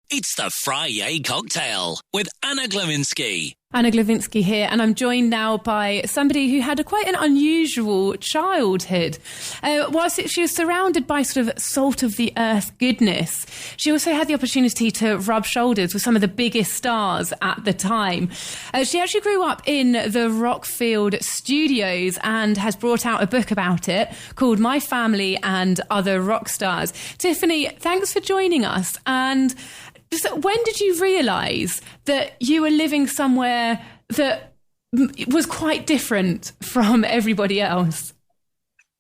It's the Friday Cocktail with Anna Glowinski. Anna Glowinski here, and I'm joined now by somebody who had quite an unusual childhood. Whilst she was surrounded by sort of salt-of-the-earth goodness, she also had the opportunity to rub shoulders with some of the biggest stars at the time. She actually grew up in the Rockfield studios and has brought out a book about it called My Family and Other Rock Stars. Tiffany, thanks for joining us. And when did you realise that you were living somewhere that was quite different from everybody else?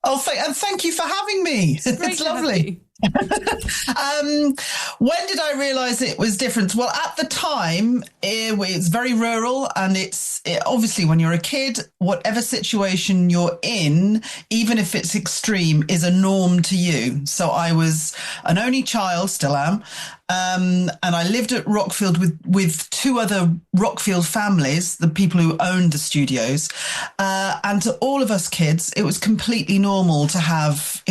Oh, and thank you for having me. It's lovely. When did I realise it was different? Well, at the time, it's very rural, and obviously when you're a kid, whatever situation you're in, even if it's extreme, is a norm to you. So I was an only child, still am, and I lived at Rockfield with two other Rockfield families, the people who owned the studios, and to all of us kids, it was completely normal to have,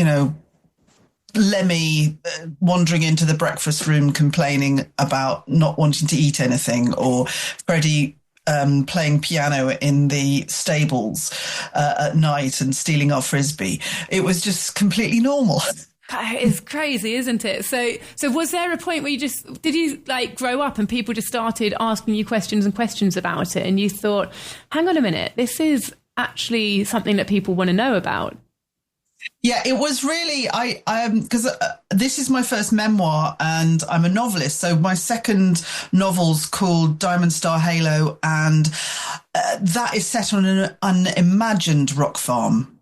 Lemmy wandering into the breakfast room complaining about not wanting to eat anything, or Freddie playing piano in the stables at night and stealing our frisbee. It was just completely normal. That is crazy, isn't it? So was there a point where did you grow up and people just started asking you questions about it, and you thought, hang on a minute, this is actually something that people want to know about? Yeah, it was really, because this is my first memoir and I'm a novelist. So my second novel's called Diamond Star Halo, and that is set on an unimagined rock farm.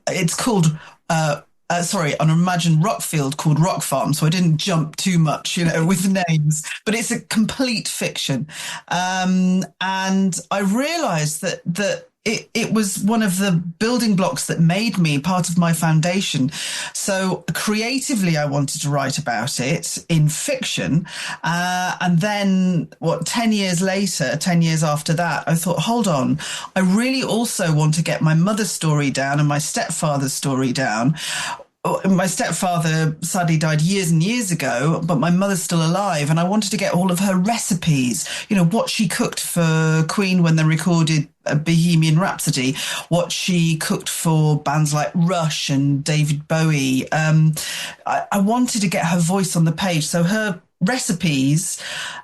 It's called, on an imagined rock field called Rock Farm. So I didn't jump too much, with the names, but it's a complete fiction. And I realised that it was one of the building blocks that made me part of my foundation. So creatively, I wanted to write about it in fiction. And then 10 years after that, I thought, hold on, I really also want to get my mother's story down and my stepfather's story down. My stepfather sadly died years and years ago, but my mother's still alive, and I wanted to get all of her recipes, what she cooked for Queen when they recorded Bohemian Rhapsody, what she cooked for bands like Rush and David Bowie. I wanted to get her voice on the page, so her recipes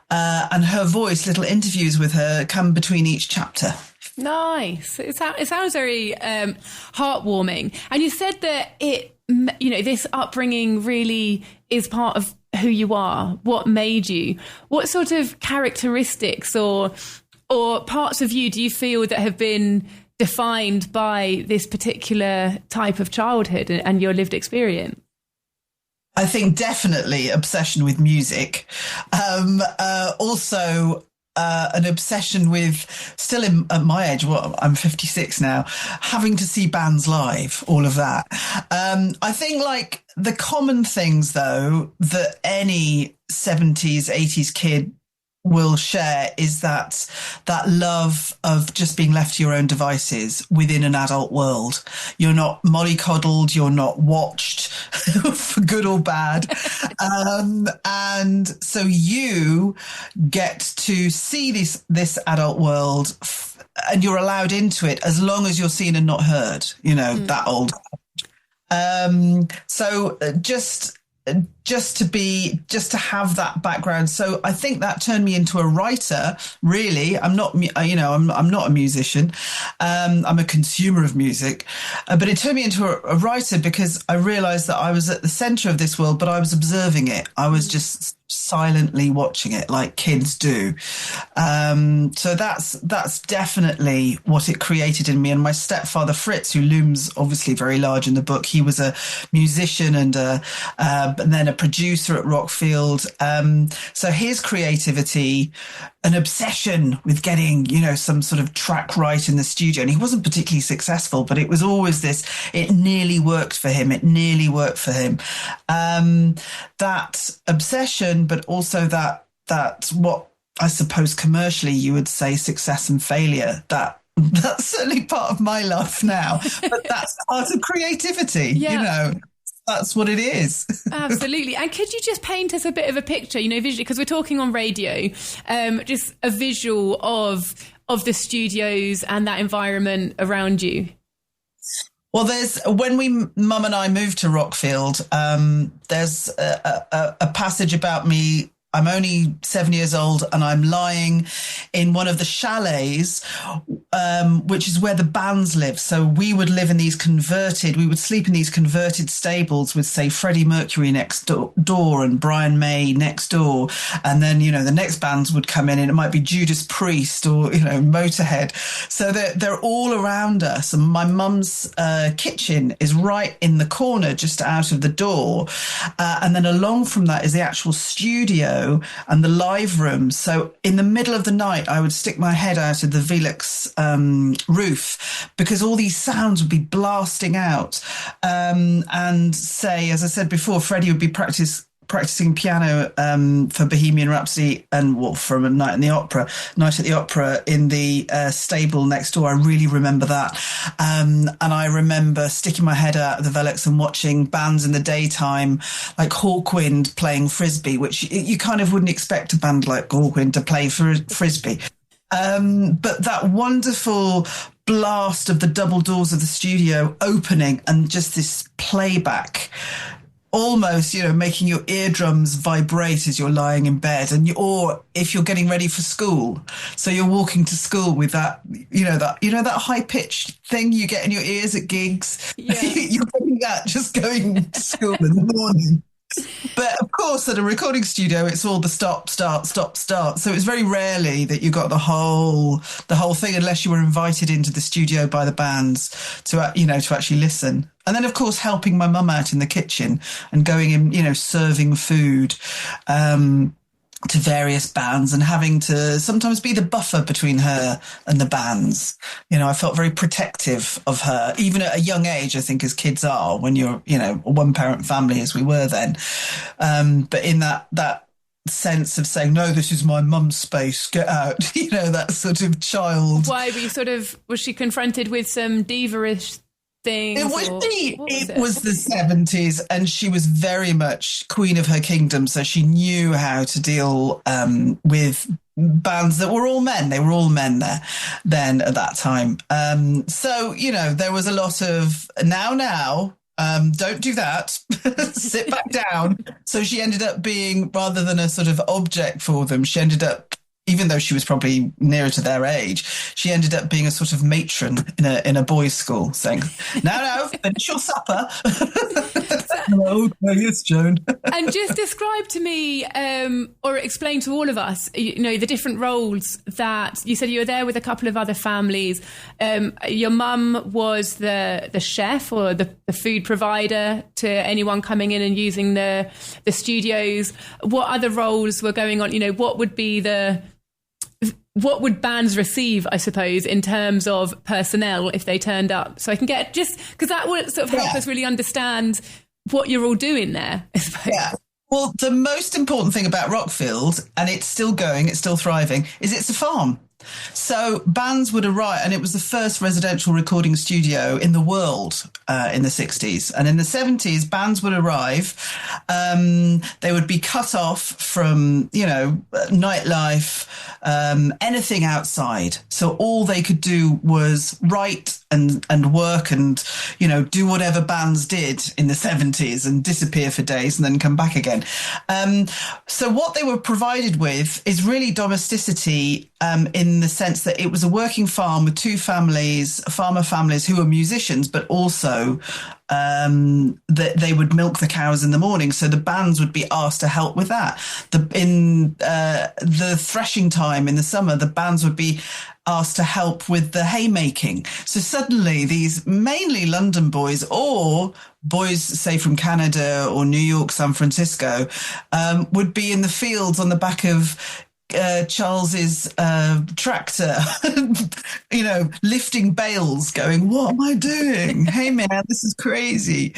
and her voice, little interviews with her, come between each chapter. Nice. It sounds very heartwarming. And you said that this upbringing really is part of who you are, what made you. What sort of characteristics or parts of you do you feel that have been defined by this particular type of childhood and your lived experience? I think definitely obsession with music. Also, an obsession with, still at my age, I'm 56 now, having to see bands live, all of that. I think the common things, though, that any 70s, 80s kid will share is that love of just being left to your own devices within an adult world. You're not mollycoddled, you're not watched for good or bad. And so you get to see this adult world and you're allowed into it as long as you're seen and not heard, that old. So just to have that background. So I think that turned me into a writer. Really, I'm not a musician. I'm a consumer of music, but it turned me into a writer because I realized that I was at the center of this world, but I was observing it. I was just silently watching it like kids do. So that's definitely what it created in me. And my stepfather, Fritz, who looms obviously very large in the book, he was a musician and then a producer at Rockfield. So his creativity, an obsession with getting, some sort of track right in the studio. And he wasn't particularly successful, but it was always this, it nearly worked for him. That obsession, but also that what I suppose commercially you would say success and failure, that's certainly part of my life now, but that's part of creativity, that's what it is. Absolutely. And could you just paint us a bit of a picture, visually, because we're talking on radio, just a visual of the studios and that environment around you? Well, when Mum and I moved to Rockfield, there's a passage about me. I'm only 7 years old and I'm lying in one of the chalets, which is where the bands live. So we would sleep in these converted stables with, say, Freddie Mercury next door and Brian May next door. And then, the next bands would come in and it might be Judas Priest or, Motorhead. So they're all around us. And my mum's kitchen is right in the corner, just out of the door. And then along from that is the actual studio and the live room. So in the middle of the night, I would stick my head out of the Velux roof because all these sounds would be blasting out. And say, as I said before, Freddie would be practicing piano for Bohemian Rhapsody and from a night at the opera in the stable next door. I really remember that. And I remember sticking my head out of the Velux and watching bands in the daytime like Hawkwind playing Frisbee, which you kind of wouldn't expect a band like Hawkwind to play for Frisbee. But that wonderful blast of the double doors of the studio opening and just this playback almost, making your eardrums vibrate as you're lying in bed, or if you're getting ready for school. So you're walking to school with that, that high pitched thing you get in your ears at gigs. Yeah. You're getting that just going to school in the morning. But of course, at a recording studio, it's all the stop, start, stop, start. So it's very rarely that you got the whole thing, unless you were invited into the studio by the bands to actually listen. And then, of course, helping my mum out in the kitchen and going in, serving food to various bands and having to sometimes be the buffer between her and the bands. I felt very protective of her, even at a young age, I think, as kids are when you're, a one-parent family as we were then. But in that sense of saying, no, this is my mum's space, get out, that sort of child. Why was she confronted with some diva-ish things? It was the 70s and she was very much queen of her kingdom. So she knew how to deal with bands that were all men. They were all men there then at that time. So, there was a lot of now, don't do that. Sit back down. So she ended up being, rather than a sort of object for them, she ended up, even though she was probably nearer to their age, she ended up being a sort of matron in a boys' school, saying, "No, finish your supper." Oh, yes, Joan. And just describe to me, or explain to all of us, the different roles that you said you were there with a couple of other families. Your mum was the chef or the food provider to anyone coming in and using the studios. What other roles were going on? What would bands receive, I suppose, in terms of personnel if they turned up? So I can get, just because that would sort of help us really understand what you're all doing there, I suppose. Yeah. Well, the most important thing about Rockfield, and it's still going, it's still thriving, is it's a farm. So bands would arrive, and it was the first residential recording studio in the world in the 60s. And in the 70s, bands would arrive. They would be cut off from, nightlife, anything outside. So all they could do was write and work and, do whatever bands did in the 70s and disappear for days and then come back again. So what they were provided with is really domesticity, in the sense that it was a working farm with two farmer families who were musicians, but also that they would milk the cows in the morning. So the bands would be asked to help with that. In the threshing time in the summer, the bands would be asked to help with the haymaking. So suddenly these mainly London boys or boys, say, from Canada or New York, San Francisco, would be in the fields on the back of Charles's tractor, lifting bales, going, "What am I doing? Hey man, this is crazy."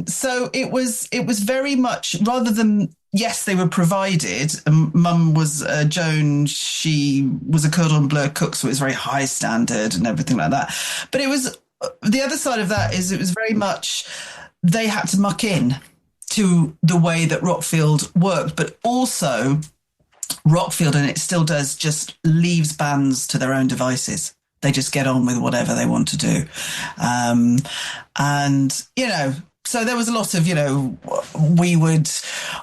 So it was very much, rather than, yes, they were provided. Mum was Joan. She was a cordon bleu cook, so it was very high standard and everything like that. But it was, the other side of that is it was very much they had to muck in to the way that Rockfield worked, but also Rockfield, and it still does, just leaves bands to their own devices. They just get on with whatever they want to do. And, you know, so there was a lot of, you know,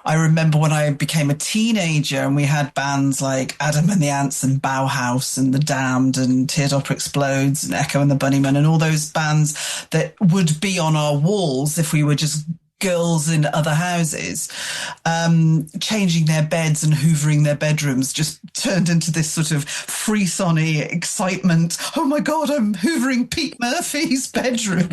I remember when I became a teenager and we had bands like Adam and the Ants and Bauhaus and The Damned and Teardrop Explodes and Echo and the Bunnymen and all those bands that would be on our walls if we were just girls in other houses, changing their beds and hoovering their bedrooms just turned into this sort of free-sonny excitement. Oh my God, I'm hoovering Pete Murphy's bedroom.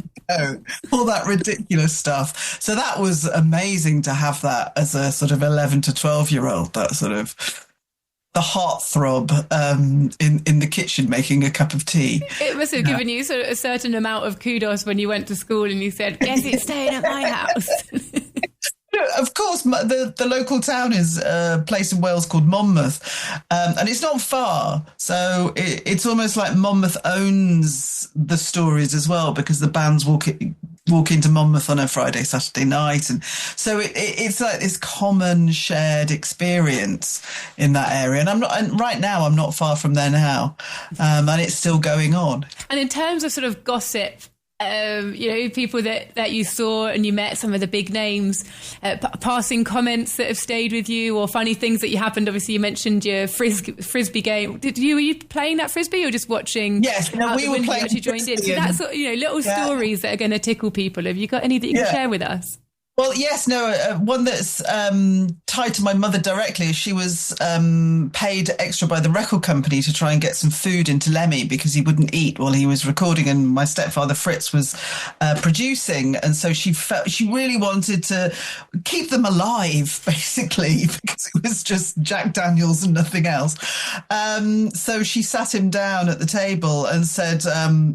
All that ridiculous stuff. So that was amazing to have that as a sort of 11 to 12-year-old, that sort of the heartthrob in the kitchen making a cup of tea. It must have given you sort of a certain amount of kudos when you went to school and you said, "Guess it's staying at my house." Of course, the local town is a place in Wales called Monmouth, and it's not far. So it's almost like Monmouth owns the stories as well, because the bands walk into Monmouth on a Friday, Saturday night. And so it's like this common shared experience in that area. And right now I'm not far from there now, and it's still going on. And in terms of sort of gossip, you know, people that you saw and you met, some of the big names, passing comments that have stayed with you, or funny things that you happened. Obviously, you mentioned your frisbee game. Were you playing that frisbee or just watching? Yes, no, we were playing. You actually joined in. So that's, you know, little stories that are going to tickle people. Have you got any that you can share with us? Well, yes, no, one that's tied to my mother directly. She was paid extra by the record company to try and get some food into Lemmy because he wouldn't eat while he was recording, and my stepfather Fritz was producing, and so she really wanted to keep them alive, basically, because it was just Jack Daniels and nothing else. So she sat him down at the table and said,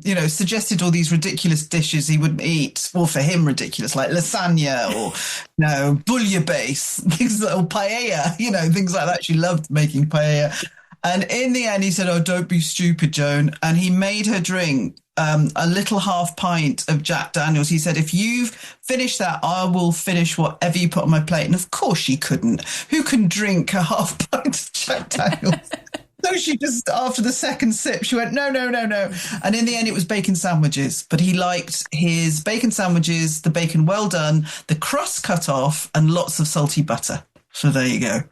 you know, suggested all these ridiculous dishes he wouldn't eat, or for him ridiculous, like lasagna, or, you know, bouillabaisse, things like, or paella, you know, things like that. She loved making paella. And in the end, he said, "Oh, don't be stupid, Joan." And he made her drink a little half pint of Jack Daniels. He said, "If you've finished that, I will finish whatever you put on my plate." And of course she couldn't. Who can drink a half pint of Jack Daniels? So she just, after the second sip, she went, no. And in the end, it was bacon sandwiches. But he liked his bacon sandwiches, the bacon well done, the crust cut off, and lots of salty butter. So there you go.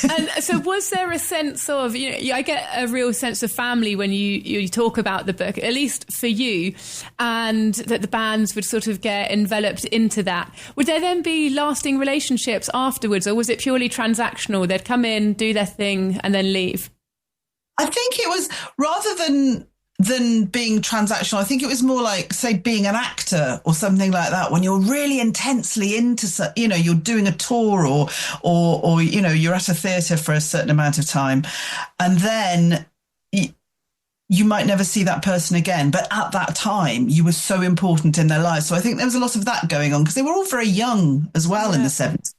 And so was there a sense of, you know, I get a real sense of family when you talk about the book, at least for you, and that the bands would sort of get enveloped into that. Would there then be lasting relationships afterwards, or was it purely transactional? They'd come in, do their thing, and then leave? I think it was, rather than being transactional, I think it was more like, say, being an actor or something like that, when you're really intensely into, you know, you're doing a tour or you know, you're at a theatre for a certain amount of time, and then you might never see that person again. But at that time, you were so important in their lives. So I think there was a lot of that going on, because they were all very young as well in the 70s.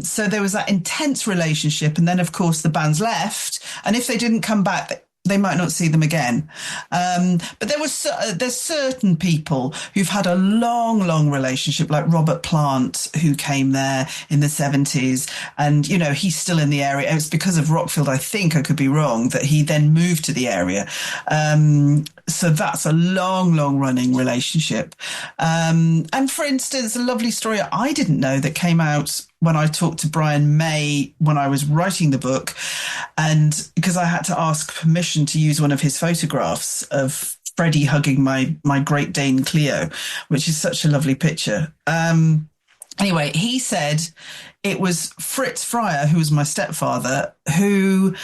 So there was that intense relationship, and then of course the bands left, and if they didn't come back, they might not see them again. But there's certain people who've had a long relationship, like Robert Plant, who came there in the 70s, and, you know, he's still in the area. It's because of Rockfield, I think, I could be wrong, that he then moved to the area. So that's a long running relationship. And for instance, a lovely story I didn't know that came out when I talked to Brian May when I was writing the book, and because I had to ask permission to use one of his photographs of Freddie hugging my Great Dane Cleo, which is such a lovely picture. Anyway, he said it was Fritz Fryer, who was my stepfather, who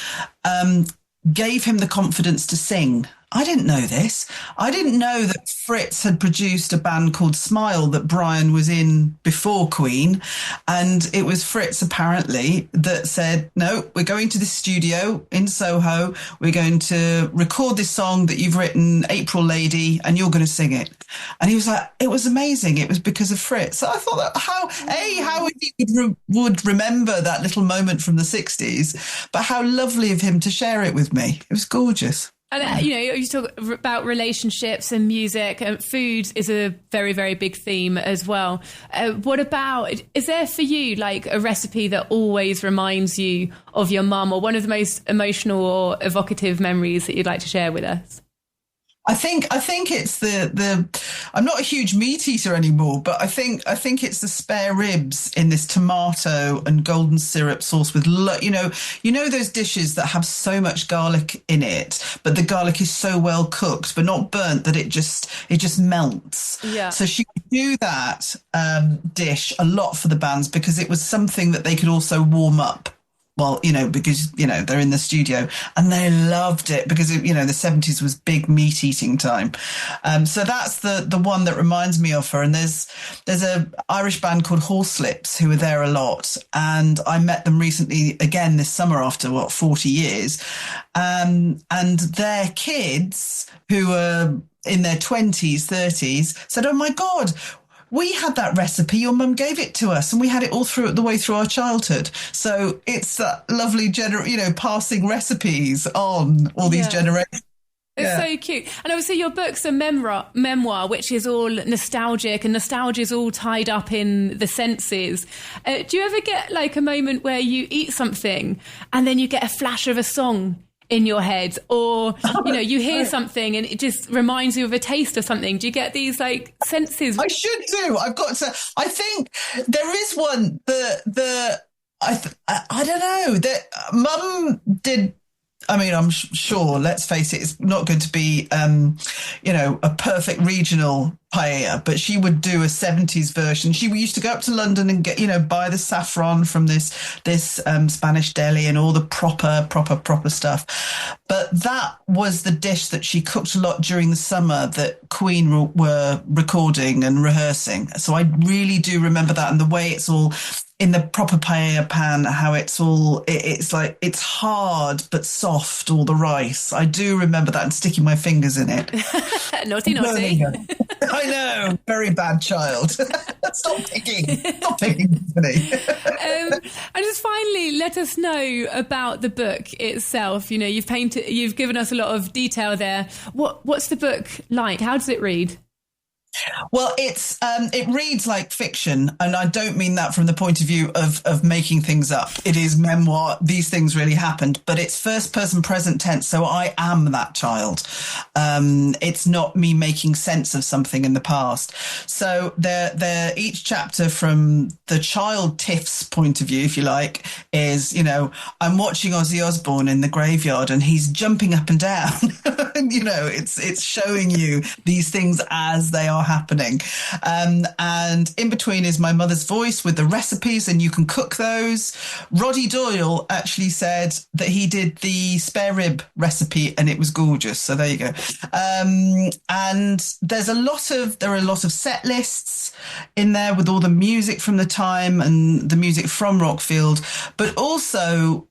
gave him the confidence to sing. I didn't know this. I didn't know that Fritz had produced a band called Smile that Brian was in before Queen. And it was Fritz, apparently, that said, "No, we're going to the studio in Soho. We're going to record this song that you've written, April Lady, and you're going to sing it." And he was like, it was amazing. It was because of Fritz. So I thought that how he would remember that little moment from the 60s, but how lovely of him to share it with me. It was gorgeous. And, you talk about relationships and music. Food is a very, very big theme as well. What about, is there for you like a recipe that always reminds you of your mum, or one of the most emotional or evocative memories that you'd like to share with us? I think it's the I'm not a huge meat eater anymore, but I think it's the spare ribs in this tomato and golden syrup sauce with those dishes that have so much garlic in it, but the garlic is so well cooked but not burnt that it just melts. Yeah. So she would do that dish a lot for the bands because it was something that they could also warm up. Well, because, they're in the studio, and they loved it because, the 70s was big meat eating time. So that's the one that reminds me of her. And there's a Irish band called Horselips who were there a lot. And I met them recently again this summer after 40 years. And their kids who were in their 20s, 30s said, "Oh my God, we had that recipe. Your mum gave it to us, and we had it all the way through our childhood." So it's that lovely, passing recipes on all these generations. It's so cute. And obviously your book's a memoir, which is all nostalgic, and nostalgia is all tied up in the senses. Do you ever get like a moment where you eat something and then you get a flash of a song in your head, or you hear something and it just reminds you of a taste of something? Do you get these like senses? I should do. I've got to. I think there is one that I don't know, that Mum did. I mean, I'm sure, let's face it, it's not going to be, a perfect regional paella, but she would do a 70s version. She used to go up to London and get, buy the saffron from this Spanish deli and all the proper stuff. But that was the dish that she cooked a lot during the summer that Queen were recording and rehearsing. So I really do remember that, and the way it's all in the proper paella pan, how it's like, it's hard but soft, all the rice. I do remember that, and sticking my fingers in it. Naughty. I know, very bad child. Stop picking, Tiffany. And just finally, let us know about the book itself. You've given us a lot of detail there. What's the book like? How does it read? Well, it reads like fiction, and I don't mean that from the point of view of making things up. It is memoir. These things really happened, but it's first person present tense. So I am that child. It's not me making sense of something in the past. So they're each chapter from the child Tiff's point of view, if you like, is, I'm watching Ozzy Osbourne in the graveyard and he's jumping up and down. And, it's showing you these things as they are happening. And in between is my mother's voice with the recipes, and you can cook those. Roddy Doyle actually said that he did the spare rib recipe and it was gorgeous. So there you go. And there are a lot of set lists in there with all the music from the time and the music from Rockfield, but also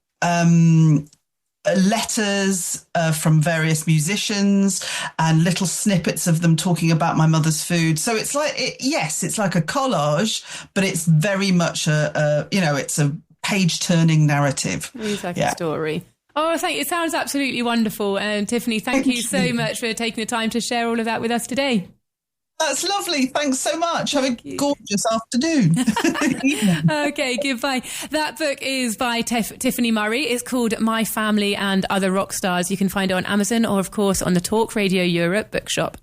letters from various musicians and little snippets of them talking about my mother's food. So it's like, it's like a collage, but it's very much it's a page-turning narrative. It's like a story. Oh, thank you. It sounds absolutely wonderful. And Tiffany, thank you so much for taking the time to share all of that with us today. That's lovely. Thanks so much. Have a gorgeous afternoon. Okay, goodbye. That book is by Tiffany Murray. It's called My Family and Other Rock Stars. You can find it on Amazon or, of course, on the Talk Radio Europe bookshop.